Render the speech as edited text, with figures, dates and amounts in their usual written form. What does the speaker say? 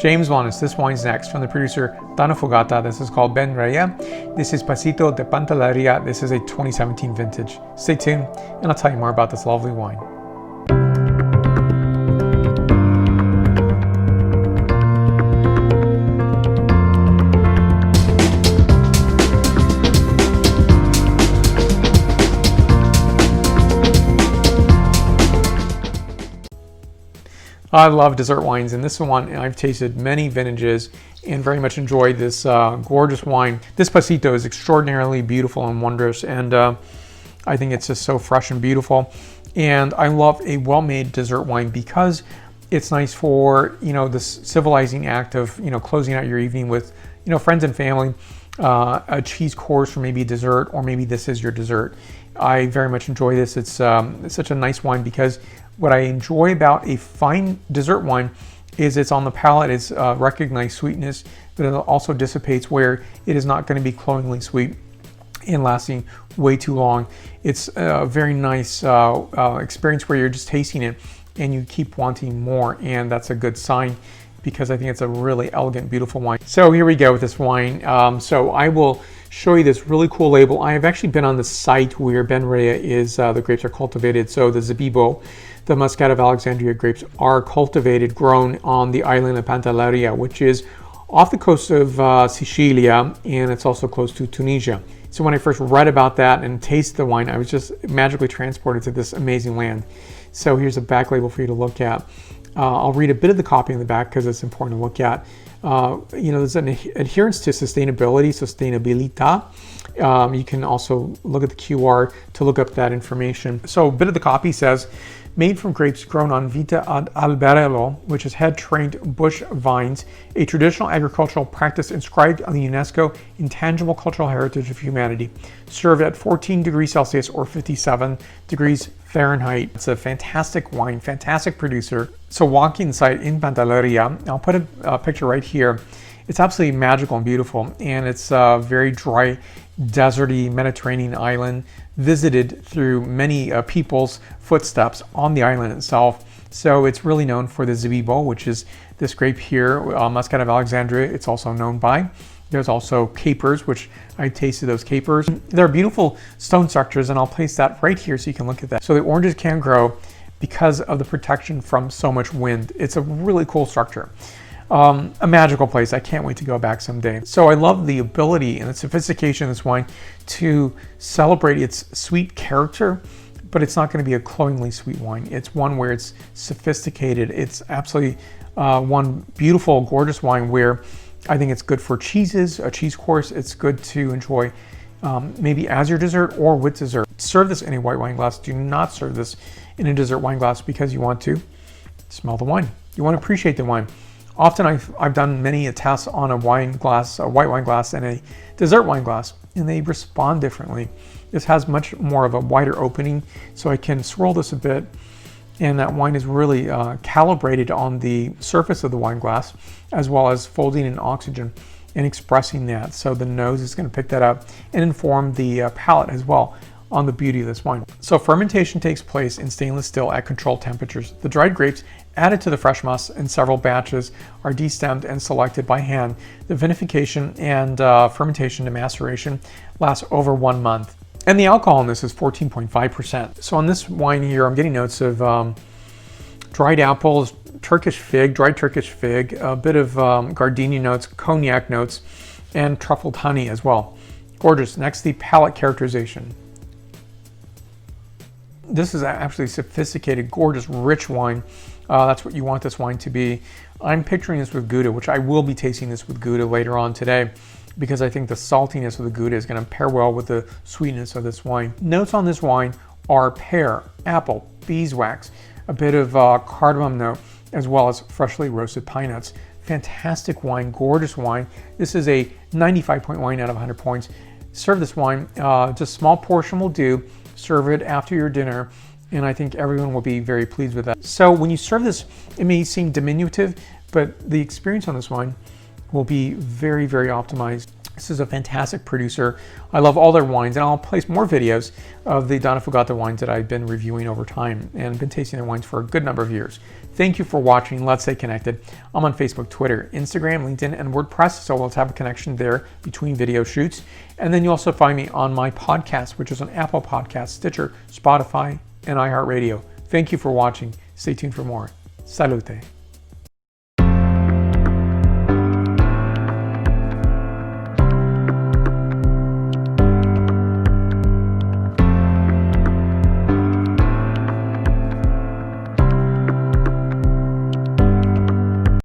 James Wellness, this wine's next from the producer Donnafugata. This is called Ben Ryé. This is Passito de Pantalleria. This is a 2017 vintage. Stay tuned and I'll tell you more about this lovely wine. I love dessert wines, and this one I've tasted many vintages and very much enjoyed this gorgeous wine. This Passito is extraordinarily beautiful and wondrous, and I think it's just so fresh and beautiful. And I love a well-made dessert wine because it's nice for, you know, this civilizing act of, you know, closing out your evening with, you know, friends and family, a cheese course or maybe a dessert, or maybe this is your dessert. I very much enjoy this. It's such a nice wine because what I enjoy about a fine dessert wine is it's on the palate, it's recognized sweetness, but it also dissipates where it is not going to be cloyingly sweet and lasting way too long. It's a very nice experience where you're just tasting it and you keep wanting more, and that's a good sign because I think it's a really elegant, beautiful wine. So here we go with this wine. So I will show you this really cool label. I have actually been on the site where Ben Ryé is, the grapes are cultivated. So the Zabibo, the Muscat of Alexandria grapes are cultivated, grown on the island of Pantalleria, which is off the coast of Sicilia, and it's also close to Tunisia. So when I first read about that and tasted the wine, I was just magically transported to this amazing land. So here's a back label for you to look at. I'll read a bit of the copy in the back because it's important to look at. You know, there's an adherence to sustainability, sustainabilità. You can also look at the QR to look up that information. So a bit of the copy says, made from grapes grown on Vita ad Alberello, which is head-trained bush vines, a traditional agricultural practice inscribed on the UNESCO Intangible Cultural Heritage of Humanity, served at 14 degrees Celsius or 57 degrees Fahrenheit. It's a fantastic wine, fantastic producer. So walking the site in Pantalleria, I'll put a picture right here. It's absolutely magical and beautiful, and it's a very dry, deserty Mediterranean island, visited through many people's footsteps on the island itself. So it's really known for the Zabibo, which is this grape here, Muscat of Alexandria. It's also known by. There's also capers, which I tasted those capers. They're beautiful stone structures, and I'll place that right here so you can look at that. So the oranges can grow because of the protection from so much wind. It's a really cool structure. A magical place. I can't wait to go back someday. So I love the ability and the sophistication of this wine to celebrate its sweet character, but it's not going to be a cloyingly sweet wine. It's one where it's sophisticated. It's absolutely one beautiful, gorgeous wine where I think it's good for cheeses, a cheese course. It's good to enjoy maybe as your dessert or with dessert. Serve this in a white wine glass. Do not serve this in a dessert wine glass because you want to smell the wine. You want to appreciate the wine. Often I've done many tests on a wine glass, a white wine glass, and a dessert wine glass, and they respond differently. This has much more of a wider opening, so I can swirl this a bit, and that wine is really calibrated on the surface of the wine glass, as well as folding in oxygen and expressing that. So the nose is going to pick that up and inform the palate as well on the beauty of this wine. So fermentation takes place in stainless steel at controlled temperatures. The dried grapes added to the fresh must in several batches are destemmed and selected by hand. The vinification and fermentation to maceration lasts over 1 month. And the alcohol in this is 14.5%. So on this wine here, I'm getting notes of dried apples, Turkish fig, dried Turkish fig, a bit of gardenia notes, cognac notes, and truffled honey as well. Gorgeous. Next, the palate characterization. This is absolutely sophisticated, gorgeous, rich wine. That's what you want this wine to be. I'm picturing this with Gouda, which I will be tasting this with Gouda later on today because I think the saltiness of the Gouda is going to pair well with the sweetness of this wine. Notes on this wine are pear, apple, beeswax, a bit of cardamom note, as well as freshly roasted pine nuts. Fantastic wine, gorgeous wine. This is a 95-point wine out of 100 points. Serve this wine, just a small portion will do. Serve it after your dinner, and I think everyone will be very pleased with that. So when you serve this, it may seem diminutive, but the experience on this wine will be very, very optimized. This is a fantastic producer. I love all their wines, and I'll place more videos of the Donnafugata wines that I've been reviewing over time and been tasting their wines for a good number of years. Thank you for watching. Let's stay connected. I'm on Facebook, Twitter, Instagram, LinkedIn, and WordPress, so let's have a connection there between video shoots. And then you also find me on my podcast, which is on Apple Podcasts, Stitcher, Spotify, and iHeartRadio. Thank you for watching. Stay tuned for more. Salute.